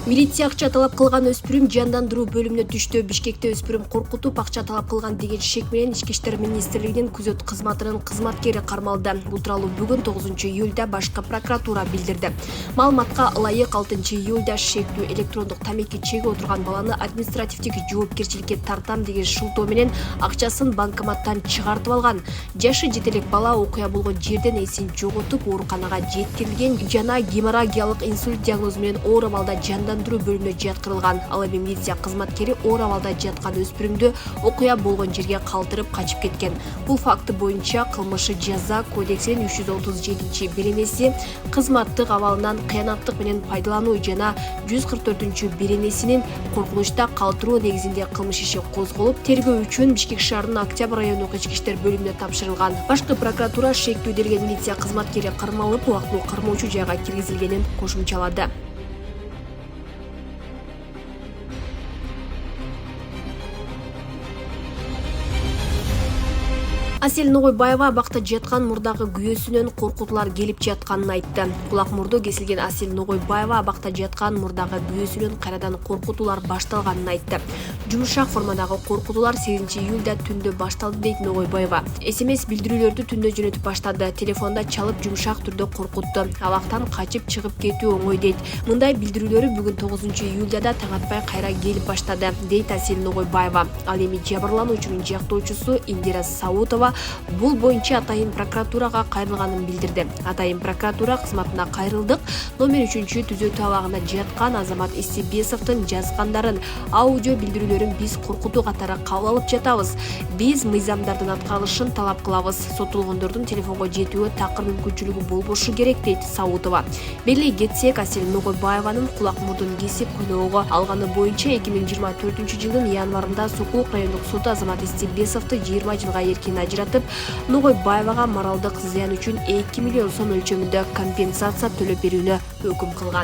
Милиция акча талап кылган өспүрүм жандандыруу бөлүмүнө түштү. Бишкекте өспүрүм коркутуп акча талап кылган деген шек менен Ички иштер министрлигинин күзөт кызматынын кызматкери кармалды. Бул тууралуу бүгүн 9-июлда башкы прокуратура билдирди. Маалыматка ылайык 6-июлда шектүү электрондук тамеки чегип отурган баланы административдик жоопкерчиликке тартам деген шылтоо менен акчасын банкоматтан чыгартып алган. Жашы жете элек бала окуя болгон жерден эсин жоготуп ооруканага жеткирилген жана геморрагиялык инсульт диагнозу менен оор абалда жандандыруу бөлүмүнө жаткырылган. Ал эми милиция кызматкери оор абалда жаткан өспүрүмдү окуя болгон жерге калтырып качып кеткен. Бул факты боюнча кылмышы жаза кодексинин 337-беренеси кызматтык абалынан кыянаттык менен пайдалануу жана 144-беренесинин коркунучта калтыруу негизинде кылмыш иши козголуп, тергөө үчүн Бишкек шаарынын Октябрь райондук ички иштер бөлүмүнө тапшырылган. Башкы прокуратура шектүү делген милиция кызматкери кармалып, убактылуу кармоочу жайга киргизилгенин кошумчалады. Асель Ногойбаева абакта жаткан мурдагы күйөөсүнөн коркутуулар келип жатканын айтты. Кулак мурду кесилген Асель Ногойбаева абакта жаткан мурдагы күйөөсүнөн кайрадан коркутуулар башталганын айтты. Жумшак формадагы коркутуулар 8-июлда түндө башталды дейт Ногойбаева. СМС билдирүүлөрдү түндө жөнөтүп баштады. Телефонда чалып жумшак түрдө коркутту. Абактан качып чыгып кетүү оңой дейт. Мындай билдирүүлөрү бүгүн 9-июлда да таң атпай кайра келип баштады, дейт Асель Ногойбаева. Ал эми жабырлануучунун жактоочусу Индира Саутова бул боюнча атайын прокуратурага кайрылганын билдирди. Атайын прокуратура кызматына кайрылдык. Номер 3-түзөтүү абагында жаткан Азамат Исебесовдун жазгандарын, аудио билдирүүлөрүн биз коркутуу катары кабыл алып жатабыз. Биз мыйзамдардын аткарылышын талап кылабыз. Сотулгондордун телефонго жетүүгө такыр мүмкүнчүлүгү болбошу керек, дейт Саутова. Белгилей кетсек, Асель Ногойбаеванын кулак мурдун кесип күнөөгө алганы боюнча 2024-жылдын январында Сокулук райондук суду Азамат Исебесовду 20 жылга эркин ажыратып, Ногойбаевага моралдык зыян үчүн 2 миллион сом өлчөмүндө компенсация төлөп берүүнү өкүм кылган.